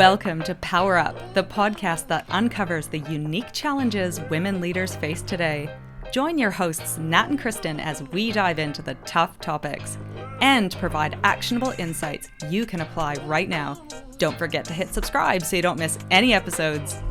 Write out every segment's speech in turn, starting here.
Welcome to Power Up, the podcast that uncovers the unique challenges women leaders face today. Join your hosts, Nat and Kristen, as we dive into the tough topics and provide actionable insights you can apply right now. Don't forget to hit subscribe so you don't miss any episodes.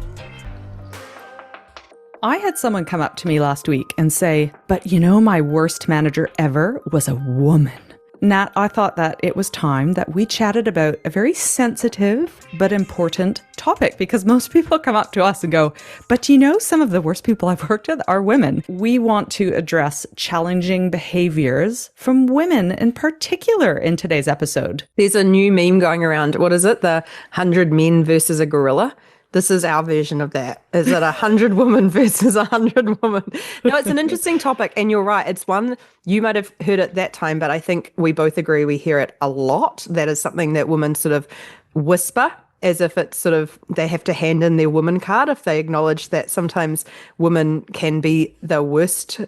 I had someone come up to me last week and say, but you know, my worst manager ever was a woman. Nat, I thought that it was time that we chatted about a very sensitive but important topic, because most people come up to us and go, but you know, some of the worst people I've worked with are women. We want to address challenging behaviours from women in particular in today's episode. There's a new meme going around. What is it? The 100 men versus a gorilla. This is our version of that. Is it 100 women versus 100 women? No, it's an interesting topic. And you're right. It's one, you might have heard it that time, but I think we both agree we hear it a lot. That is something that women sort of whisper as if it's sort of, they have to hand in their woman card if they acknowledge that sometimes women can be the worst.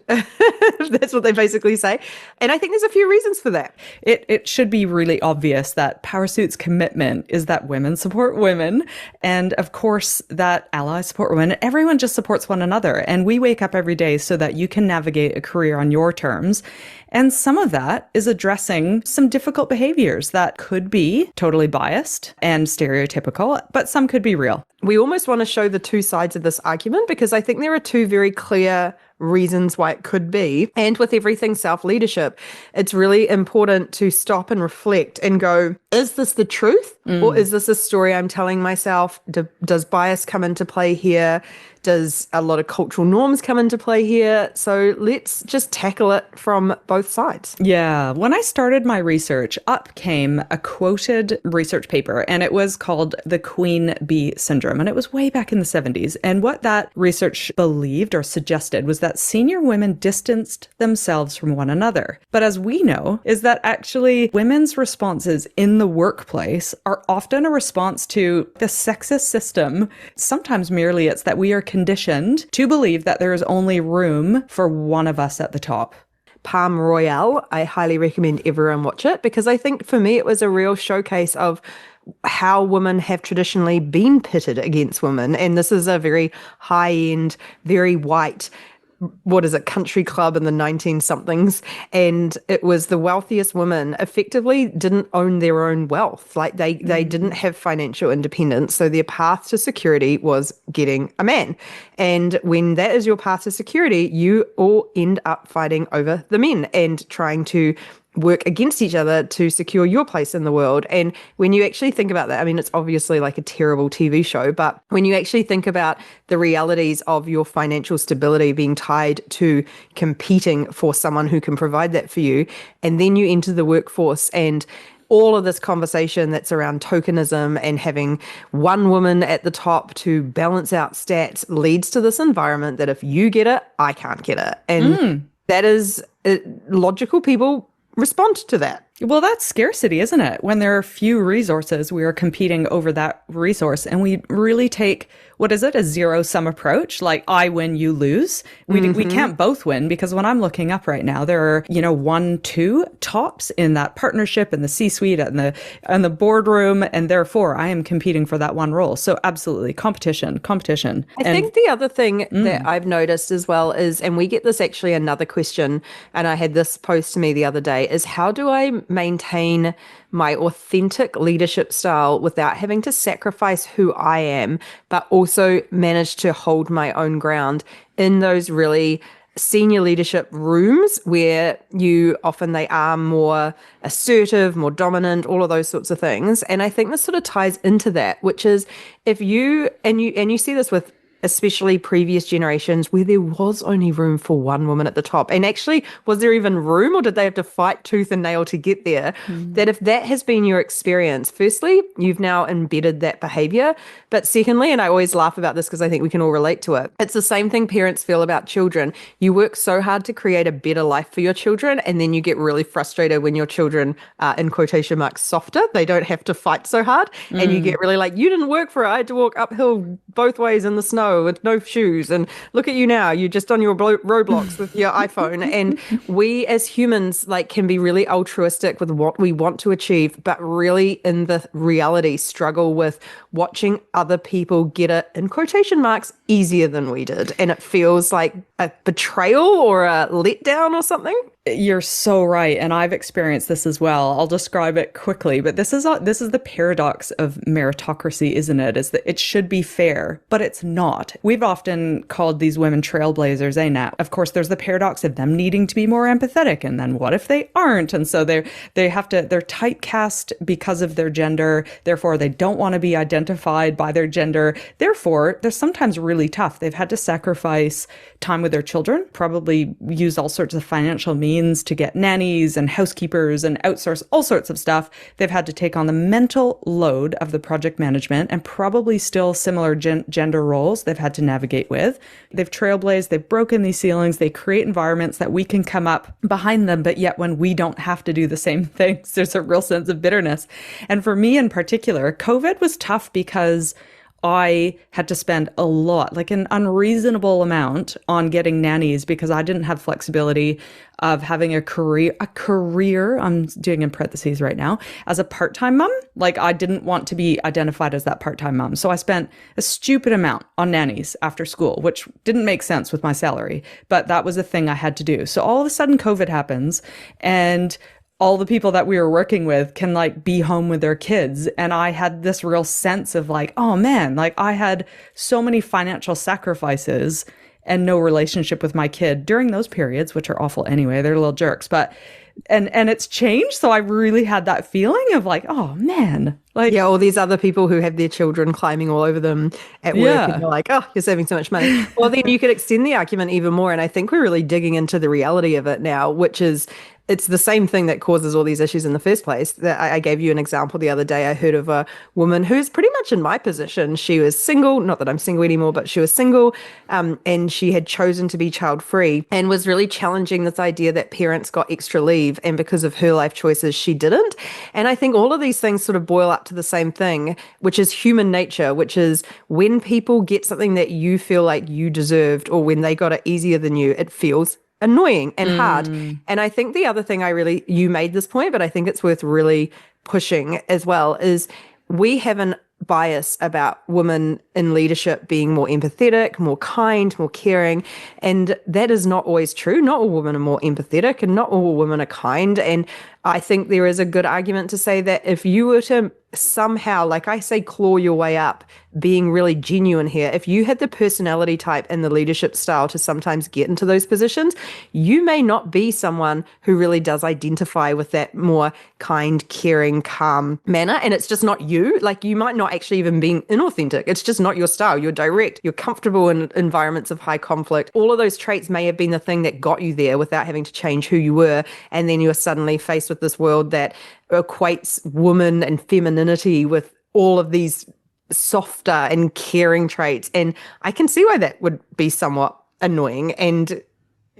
That's what they basically say. And I think there's a few reasons for that. It should be really obvious that PowerSuit's commitment is that women support women. And of course, that allies support women. Everyone just supports one another. And we wake up every day so that you can navigate a career on your terms. And some of that is addressing some difficult behaviors that could be totally biased and stereotypical, but some could be real. We almost want to show the two sides of this argument, because I think there are two very clear reasons why it could be. And with everything self-leadership, it's really important to stop and reflect and go, is this the truth? Or is this a story I'm telling myself? Does bias come into play here? Does a lot of cultural norms come into play here? So let's just tackle it from both sides. Yeah. When I started my research, up came a quoted research paper, and it was called the Queen Bee Syndrome. And it was way back in the 70s. And what that research believed or suggested was that senior women distanced themselves from one another. But as we know, is that actually women's responses in the workplace are often a response to the sexist system. Sometimes merely it's that we are conditioned to believe that there is only room for one of us at the top. Palm Royale, I highly recommend everyone watch it, because I think for me it was a real showcase of how women have traditionally been pitted against women. And this is a very high-end, very white, country club in the 19-somethings. And it was the wealthiest women effectively didn't own their own wealth. Like they didn't have financial independence. So their path to security was getting a man. And when that is your path to security, you all end up fighting over the men and trying to work against each other to secure your place in the world. And when you actually think about that, I mean, it's obviously like a terrible TV show, but when you actually think about the realities of your financial stability being tied to competing for someone who can provide that for you, and then you enter the workforce and all of this conversation that's around tokenism and having one woman at the top to balance out stats leads to this environment that if you get it, I can't get it. And that is logical. People respond to that. Well, that's scarcity, isn't it? When there are few resources, we are competing over that resource. And we really take, what is it, a zero-sum approach? Like, I win, you lose. We can't both win, because when I'm looking up right now, there are, 1, 2 tops in that partnership, in the C-suite, and the boardroom. And therefore, I am competing for that one role. So absolutely, competition. I think the other thing that I've noticed as well is, and we get this actually another question, and I had this posed to me the other day, is how do I maintain my authentic leadership style without having to sacrifice who I am, but also manage to hold my own ground in those really senior leadership rooms where they are more assertive, more dominant, all of those sorts of things. And I think this sort of ties into that, which is if you see this with especially previous generations where there was only room for one woman at the top. And actually, was there even room, or did they have to fight tooth and nail to get there? That if that has been your experience, firstly, you've now embedded that behavior. But secondly, and I always laugh about this because I think we can all relate to it, it's the same thing parents feel about children. You work so hard to create a better life for your children, and then you get really frustrated when your children are, in quotation marks, softer. They don't have to fight so hard. And you get really like, you didn't work for it. I had to walk uphill both ways in the snow. go with no shoes. And look at you now, you're just on your Roblox with your iPhone. And we as humans like can be really altruistic with what we want to achieve, but really in the reality struggle with watching other people get it, in quotation marks, easier than we did. And it feels like a betrayal or a letdown or something. You're so right, and I've experienced this as well. I'll describe it quickly, but this is the paradox of meritocracy, isn't it? Is that it should be fair, but it's not. We've often called these women trailblazers, eh, Nat? Of course, there's the paradox of them needing to be more empathetic, and then what if they aren't? And so they're typecast because of their gender. Therefore, they don't want to be identified by their gender. Therefore, they're sometimes really tough. They've had to sacrifice time with their children, probably use all sorts of financial means to get nannies and housekeepers and outsource all sorts of stuff. They've had to take on the mental load of the project management and probably still similar gender roles they've had to navigate with. They've trailblazed, they've broken these ceilings, they create environments that we can come up behind them, but yet when we don't have to do the same things, there's a real sense of bitterness. And for me in particular, COVID was tough because I had to spend a lot, like an unreasonable amount on getting nannies because I didn't have flexibility of having a career, I'm doing in parentheses right now, as a part-time mom. Like I didn't want to be identified as that part-time mom. So I spent a stupid amount on nannies after school, which didn't make sense with my salary, but that was a thing I had to do. So all of a sudden COVID happens and all the people that we were working with can like be home with their kids. And I had this real sense of like, oh man, like I had so many financial sacrifices and no relationship with my kid during those periods, which are awful anyway. They're little jerks, but and it's changed. So I really had that feeling of like, oh man, like yeah, all these other people who have their children climbing all over them at work, and you're like, oh, you're saving so much money. Well, then you could extend the argument even more. And I think we're really digging into the reality of it now, which is it's the same thing that causes all these issues in the first place. That I gave you an example the other day. I heard of a woman who's pretty much in my position. She was single, not that I'm single anymore, but she was single, and she had chosen to be child-free and was really challenging this idea that parents got extra leave, and because of her life choices, she didn't. And I think all of these things sort of boil up to the same thing, which is human nature, which is when people get something that you feel like you deserved, or when they got it easier than you, it feels annoying and hard. And I think the other thing you made this point, but I think it's worth really pushing as well, is we have an bias about women in leadership being more empathetic, more kind, more caring. And that is not always true. Not all women are more empathetic and not all women are kind. And I think there is a good argument to say that if you were to somehow, like I say, claw your way up, being really genuine here, if you had the personality type and the leadership style to sometimes get into those positions, you may not be someone who really does identify with that more kind, caring, calm manner. And it's just not you. Like you might not actually even being inauthentic. It's just not your style. You're direct. You're comfortable in environments of high conflict. All of those traits may have been the thing that got you there without having to change who you were. And then you're suddenly faced with this world that equates woman and femininity with all of these softer and caring traits. And I can see why that would be somewhat annoying, and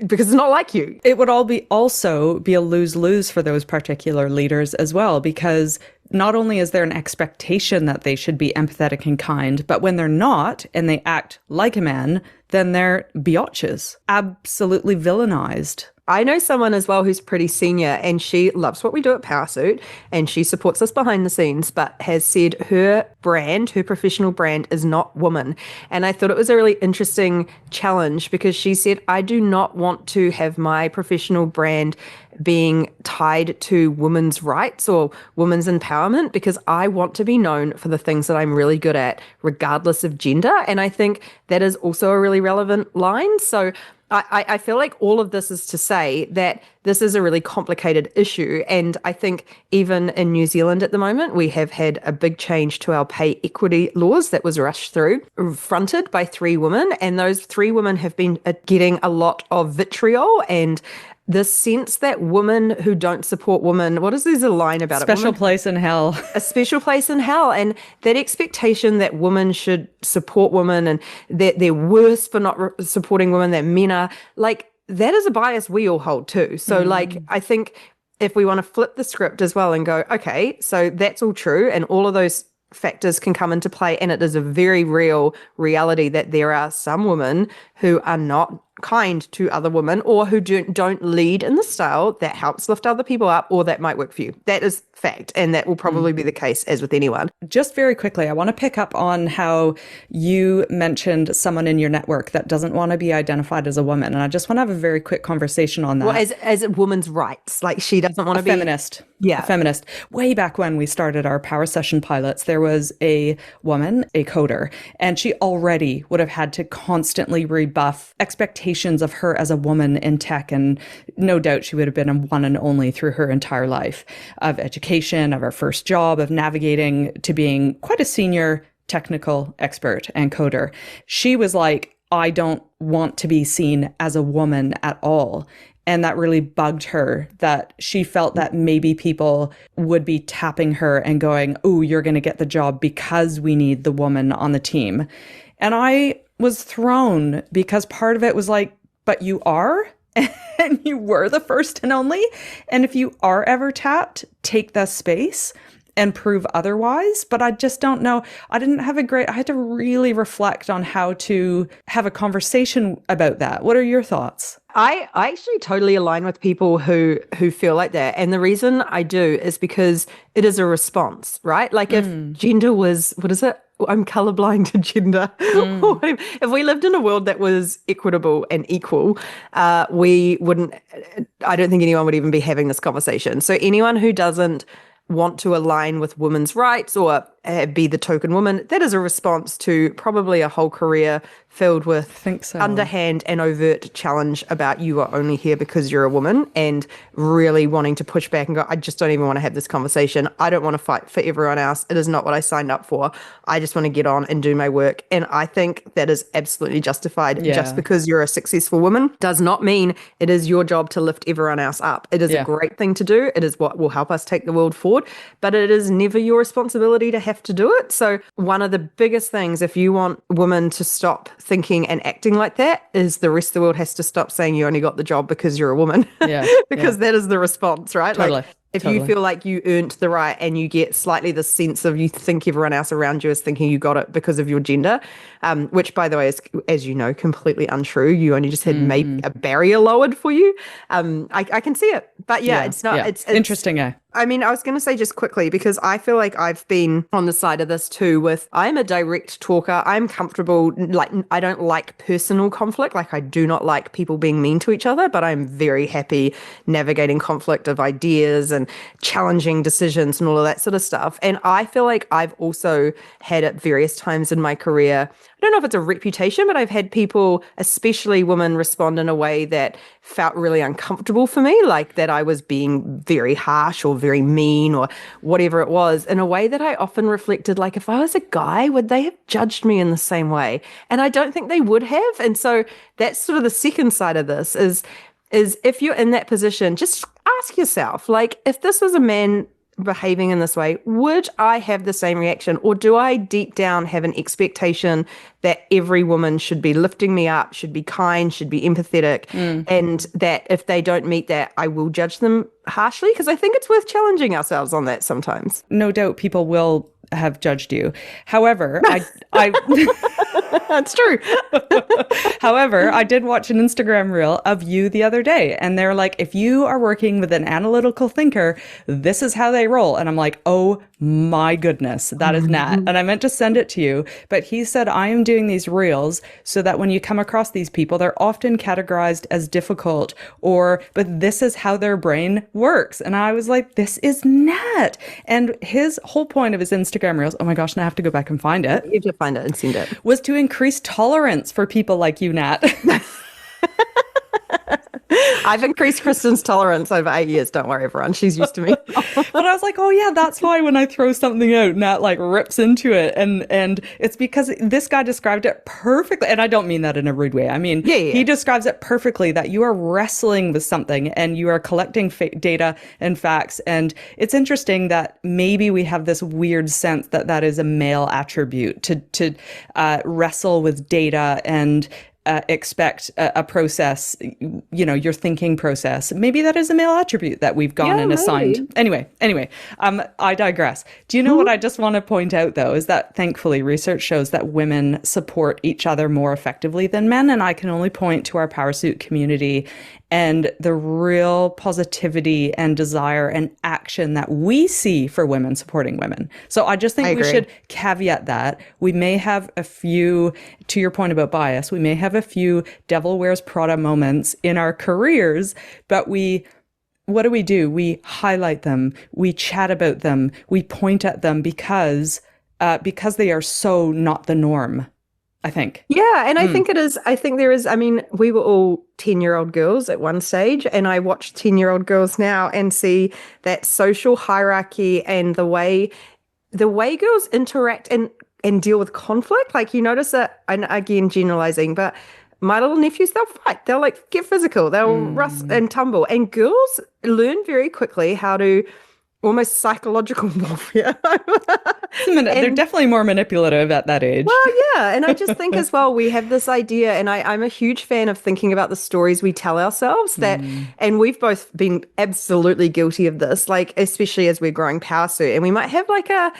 because it's not like you. It would also be a lose-lose for those particular leaders as well, because not only is there an expectation that they should be empathetic and kind, but when they're not and they act like a man, then they're biatches, absolutely villainized. I know someone as well who's pretty senior, and she loves what we do at Powersuit and she supports us behind the scenes, but has said her professional brand is not woman. And I thought it was a really interesting challenge because she said, I do not want to have my professional brand being tied to women's rights or women's empowerment, because I want to be known for the things that I'm really good at, regardless of gender. And I think that is also a really relevant line. So I feel like all of this is to say that this is a really complicated issue. And I think even in New Zealand at the moment, we have had a big change to our pay equity laws that was rushed through, fronted by 3 women. And those 3 women have been getting a lot of vitriol and the sense that women who don't support women, what is there's a line about it? Special place in hell. A special place in hell. And that expectation that women should support women and that they're worse for not supporting women than men are, like, that is a bias we all hold too. So like, I think if we want to flip the script as well and go, okay, so that's all true. And all of those factors can come into play, and it is a very real reality that there are some women who are not kind to other women or who don't lead in the style that helps lift other people up or that might work for you. That is fact, and that will probably be the case as with anyone. Just very quickly, I want to pick up on how you mentioned someone in your network that doesn't want to be identified as a woman. And I just want to have a very quick conversation on that. Well, as a woman's rights, like she doesn't want to be feminist. Yeah. A feminist. Way back when we started our Power Session pilots, there was a woman, a coder, and she already would have had to constantly rebuff expectations of her as a woman in tech. And no doubt she would have been a one and only through her entire life of education, of her first job, of navigating to being quite a senior technical expert and coder. She was like, I don't want to be seen as a woman at all. And that really bugged her, that she felt that maybe people would be tapping her and going, oh, you're going to get the job because we need the woman on the team. And I was thrown because part of it was like, but you are? And you were the first and only. And if you are ever tapped, take the space and prove otherwise. But I just don't know. I had to really reflect on how to have a conversation about that. What are your thoughts? I actually totally align with people who feel like that. And the reason I do is because it is a response, right? Like if gender was, what is it? I'm colorblind to gender. If we lived in a world that was equitable and equal, we wouldn't, I don't think anyone would even be having this conversation. So anyone who doesn't want to align with women's rights or be the token woman, that is a response to probably a whole career filled with underhand and overt challenge about you are only here because you're a woman, and really wanting to push back and go, I just don't even want to have this conversation. I don't want to fight for everyone else. It is not what I signed up for. I just want to get on and do my work. And I think that is absolutely justified. Just because you're a successful woman does not mean it is your job to lift everyone else up. It is a great thing to do. It is what will help us take the world forward, but it is never your responsibility to have to do it. So one of the biggest things, if you want women to stop thinking and acting like that, is the rest of the world has to stop saying you only got the job because you're a woman. Because that is the response, right? Totally. Like if you feel like you earned the right and you get slightly the sense of you think everyone else around you is thinking you got it because of your gender, which by the way is, as you know, completely untrue. You only just had maybe a barrier lowered for you. I can see it, but it's not. It's interesting. I mean, I was going to say just quickly, because I feel like I've been on the side of this too with, I'm a direct talker. I'm comfortable. Like, I don't like personal conflict. Like, I do not like people being mean to each other, but I'm very happy navigating conflict of ideas and challenging decisions and all of that sort of stuff. And I feel like I've also had at various times in my career, I don't know if it's a reputation, but I've had people, especially women, respond in a way that felt really uncomfortable for me, like that I was being very harsh or very mean or whatever it was, in a way that I often reflected, like, if I was a guy, would they have judged me in the same way? And I don't think they would have. And so that's sort of the second side of this is if you're in that position, just ask yourself, like, if this was a man behaving in this way, would I have the same reaction? Or do I deep down have an expectation that every woman should be lifting me up, should be kind, should be empathetic, and that if they don't meet that, I will judge them harshly? Because I think it's worth challenging ourselves on that sometimes. No doubt people will have judged you. However, I That's true. However, I did watch an Instagram reel of you the other day, and they're like, if you are working with an analytical thinker, this is how they roll. And I'm like, oh my goodness, that is Nat. And I meant to send it to you, but he said, I am doing these reels so that when you come across these people, they're often categorized as difficult but this is how their brain works. And I was like, this is Nat. And his whole point of his Instagram reels, oh my gosh, now I have to go back and find it. You have to find it and send it. Was to increase tolerance for people like you, Nat. I've increased Kristen's tolerance over 8 years. Don't worry, everyone. She's used to me. But I was like, oh yeah, that's why when I throw something out, Nat like rips into it. And it's because this guy described it perfectly. And I don't mean that in a rude way. I mean, he describes it perfectly, that you are wrestling with something and you are collecting data and facts. And it's interesting that maybe we have this weird sense that that is a male attribute to wrestle with data and expect a process, your thinking process. Maybe that is a male attribute that we've gone Yeah, and assigned. maybe. Anyway, I digress. Do you know what I just want to point out, though, is that thankfully research shows that women support each other more effectively than men. And I can only point to our Powersuit community and the real positivity and desire and action that we see for women supporting women. So I just I think we agree. should caveat that. We may have a few, to your point about bias, we may have a few devil wears Prada moments in our careers, but what do? We highlight them, we chat about them, we point at them because they are so not the norm, I think. Yeah, and I think it is. I think there is. I mean, we were all 10-year-old girls at one stage, and I watch 10-year-old girls now and see that social hierarchy and the way girls interact and deal with conflict. Like you notice that, and again, generalizing, but my little nephews, they'll fight. They'll like get physical. They'll rust and tumble. And girls learn very quickly how to almost psychological warfare. They're And definitely more manipulative at that age. well, yeah, and I just think as well, we have this idea, and I'm a huge fan of thinking about the stories we tell ourselves that, and we've both been absolutely guilty of this, like, especially as we're growing power suit, and we might have like a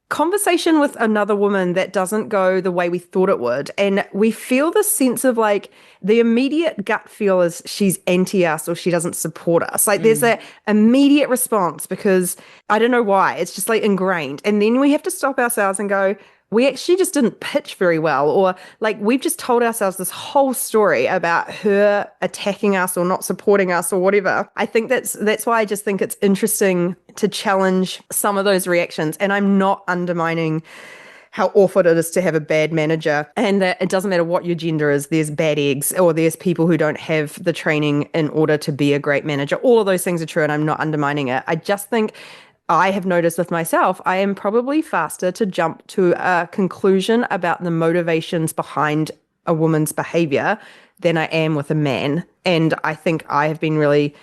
conversation with another woman that doesn't go the way we thought it would. And we feel this sense of like the immediate gut feel is she's anti us or she doesn't support us. Like there's that immediate response because I don't know why. It's just like ingrained. And then we have to stop ourselves and go, we actually just didn't pitch very well, or like we've just told ourselves this whole story about her attacking us or not supporting us or whatever. I think that's why I just think it's interesting to challenge some of those reactions. And I'm not undermining how awful it is to have a bad manager, and that it doesn't matter what your gender is, there's bad eggs or there's people who don't have the training in order to be a great manager. All of those things are true, and I'm not undermining it. I just think I have noticed with myself, I am probably faster to jump to a conclusion about the motivations behind a woman's behavior than I am with a man. And I think I have been really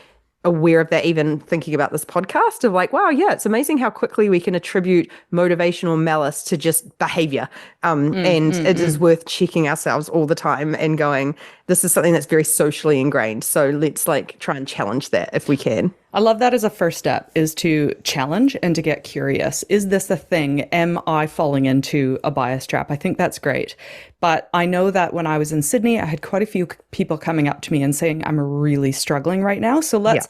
aware of that, even thinking about this podcast of like, wow, yeah, it's amazing how quickly we can attribute motivational malice to just behavior. And it is worth checking ourselves all the time and going, this is something that's very socially ingrained. So let's like try and challenge that if we can. I love that as a first step, is to challenge and to get curious. Is this a thing? Am I falling into a bias trap? I think that's great. But I know that when I was in Sydney, I had quite a few people coming up to me and saying, I'm really struggling right now. So let's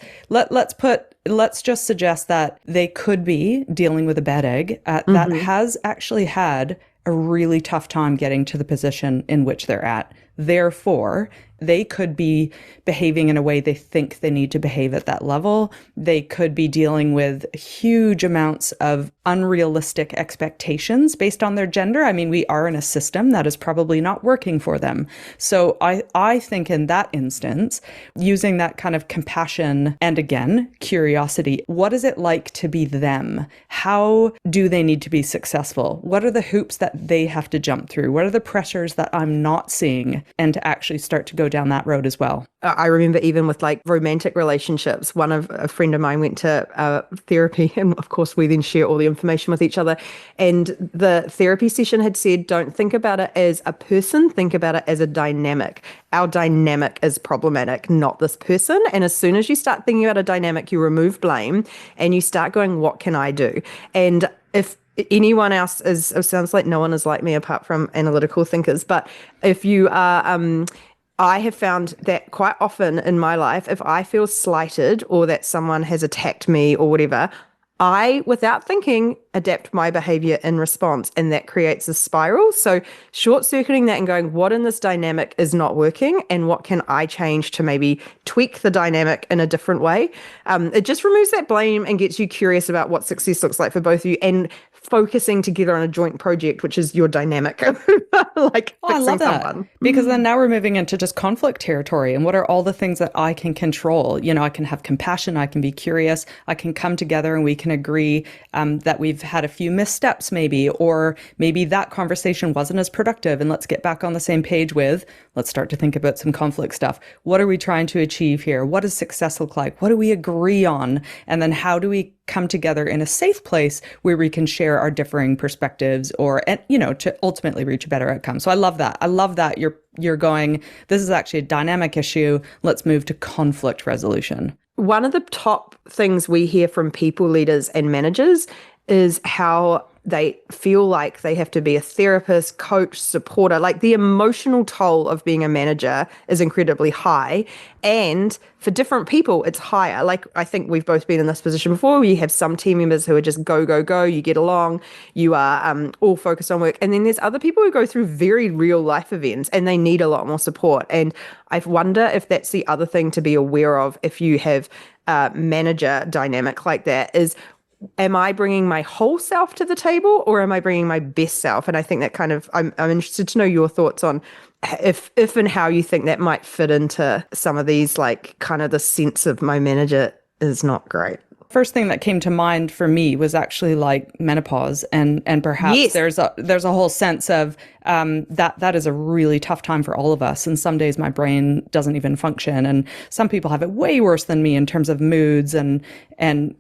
just suggest that they could be dealing with a bad egg that has actually had a really tough time getting to the position in which they're at. Therefore, they could be behaving in a way they think they need to behave at that level. They could be dealing with huge amounts of unrealistic expectations based on their gender. I mean, we are in a system that is probably not working for them. So I think in that instance, using that kind of compassion and again, curiosity, what is it like to be them? How do they need to be successful? What are the hoops that they have to jump through? What are the pressures that I'm not seeing? And to actually start to go down that road as well. I remember even with like romantic relationships, a friend of mine went to therapy, and of course we then share all the information with each other. And the therapy session had said, don't think about it as a person, think about it as a dynamic. Our dynamic is problematic, not this person. And as soon as you start thinking about a dynamic, you remove blame and you start going, what can I do? And if anyone else is, it sounds like no one is like me apart from analytical thinkers, but if you are, I have found that quite often in my life, if I feel slighted or that someone has attacked me or whatever, I, without thinking, adapt my behavior in response, and that creates a spiral. So short-circuiting that and going, what in this dynamic is not working and what can I change to maybe tweak the dynamic in a different way? It just removes that blame and gets you curious about what success looks like for both of you and focusing together on a joint project, which is your dynamic, like I fixing love that. someone. Because then now we're moving into just conflict territory. And what are all the things that I can control? You know, I can have compassion, I can be curious, I can come together and we can agree that we've had a few missteps maybe, or maybe that conversation wasn't as productive, and let's get back on the same page with, let's start to think about some conflict stuff. What are we trying to achieve here? What does success look like? What do we agree on? And then how do we come together in a safe place where we can share our differing perspectives to ultimately reach a better outcome. So I love that. I love that you're going, this is actually a dynamic issue. Let's move to conflict resolution. One of the top things we hear from people leaders and managers is how they feel like they have to be a therapist, coach, supporter. Like the emotional toll of being a manager is incredibly high. And for different people, it's higher. Like I think we've both been in this position before where you have some team members who are just go, go, go. You get along, you are all focused on work. And then there's other people who go through very real life events and they need a lot more support. And I wonder if that's the other thing to be aware of if you have a manager dynamic like that is, am I bringing my whole self to the table or am I bringing my best self? And I think that kind of, I'm interested to know your thoughts on if and how you think that might fit into some of these, like kind of the sense of my manager is not great. First thing that came to mind for me was actually like menopause, and perhaps Yes. there's a whole sense of that is a really tough time for all of us. And some days my brain doesn't even function, and some people have it way worse than me in terms of moods, and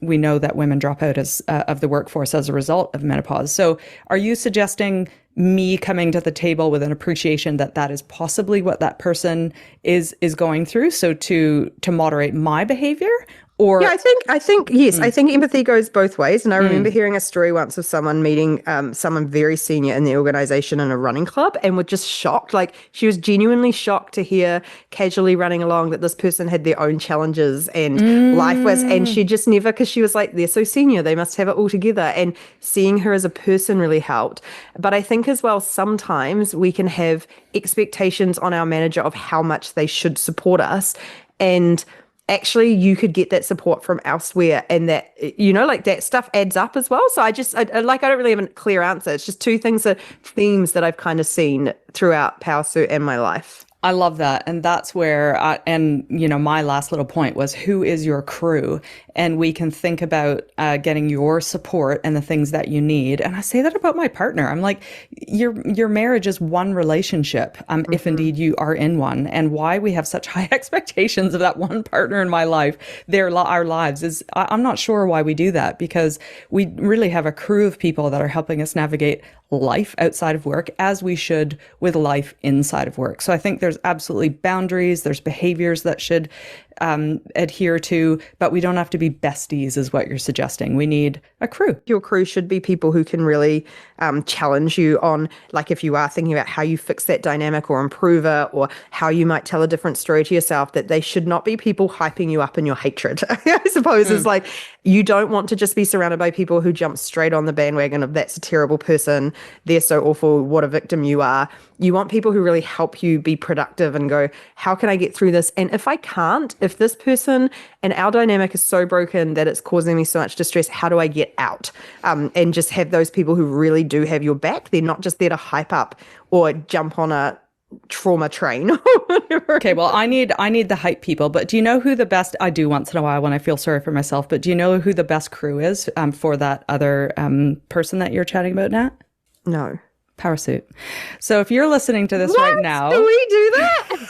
we know that women drop out of the workforce as a result of menopause. So are you suggesting me coming to the table with an appreciation that is possibly what that person is going through, so to moderate my behavior? Or yeah, I think yes, I think empathy goes both ways. And I remember hearing a story once of someone meeting someone very senior in the organization in a running club and were just shocked. Like she was genuinely shocked to hear casually running along that this person had their own challenges and life was, and she just never, because she was like, they're so senior, they must have it all together. And seeing her as a person really helped. But I think as well, sometimes we can have expectations on our manager of how much they should support us. And actually you could get that support from elsewhere, and that, like that stuff adds up as well. So I don't really have a clear answer. It's just two themes that I've kind of seen throughout Powersuit and my life. I love that. And that's where, my last little point was, who is your crew? And we can think about getting your support and the things that you need. And I say that about my partner. I'm like, your marriage is one relationship, if indeed you are in one. And why we have such high expectations of that one partner in my life, our lives, is I'm not sure why we do that, because we really have a crew of people that are helping us navigate life outside of work, as we should with life inside of work. So I think there's absolutely boundaries, there's behaviors that should adhere to, but we don't have to be besties, is what you're suggesting. We need a crew. Your crew should be people who can really challenge you on, like, if you are thinking about how you fix that dynamic or improve it, or how you might tell a different story to yourself, that they should not be people hyping you up in your hatred. I suppose is like, you don't want to just be surrounded by people who jump straight on the bandwagon of that's a terrible person, they're so awful, what a victim you are. You want people who really help you be productive and go, how can I get through this? And if I can't, if this person and our dynamic is so broken that it's causing me so much distress, how do I get out? And just have those people who really do have your back. They're not just there to hype up or jump on a trauma train or whatever. Okay, well, I need the hype people, but do you know who the best, I do once in a while when I feel sorry for myself, but do you know who the best crew is for that other person that you're chatting about, Nat? No. Powersuit. So if you're listening to this right now, do we do that?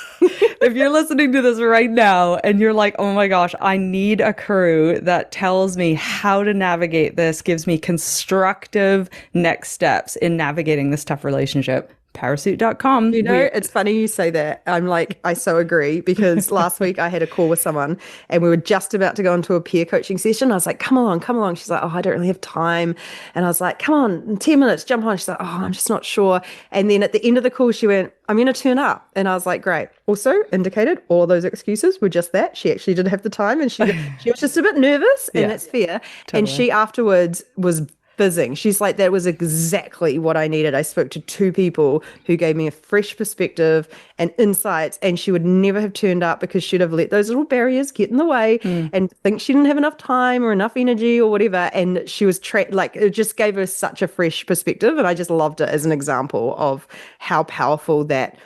if you're listening to this right now and you're like, oh my gosh, I need a crew that tells me how to navigate this, gives me constructive next steps in navigating this tough relationship, powersuit.com. It's funny you say that. I'm like, I so agree, because last week I had a call with someone and we were just about to go into a peer coaching session. I was like, come along. She's like, oh, I don't really have time. And I was like, come on, in 10 minutes, jump on. She's like, oh, I'm just not sure. And then at the end of the call, she went, I'm going to turn up. And I was like, great. Also indicated all those excuses were just that. She actually did have the time, and she was just a bit nervous, and that's fair. Totally. And she afterwards was fizzing. She's like, that was exactly what I needed. I spoke to two people who gave me a fresh perspective and insights, and she would never have turned up because she'd have let those little barriers get in the way and think she didn't have enough time or enough energy or whatever. And she was like, it just gave her such a fresh perspective. And I just loved it as an example of how powerful that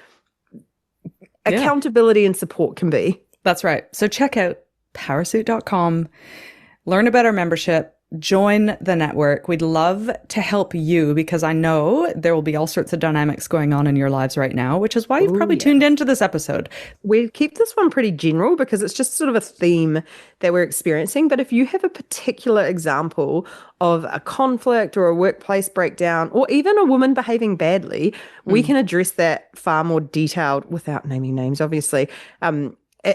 accountability and support can be. That's right. So check out powersuit.com, learn about our membership, join the network. We'd love to help you because I know there will be all sorts of dynamics going on in your lives right now, which is why you've probably tuned into this episode. We keep this one pretty general because it's just sort of a theme that we're experiencing. But if you have a particular example of a conflict or a workplace breakdown or even a woman behaving badly, we can address that far more detailed without naming names, obviously,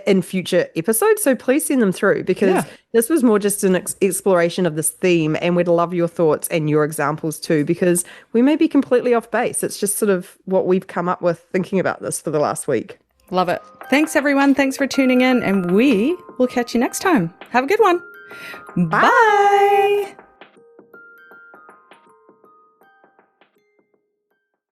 in future episodes. So please send them through because this was more just an exploration of this theme, and we'd love your thoughts and your examples too, because we may be completely off base. It's just sort of what we've come up with thinking about this for the last week. Love it. Thanks, everyone. Thanks for tuning in, and we will catch you next time. Have a good one. Bye.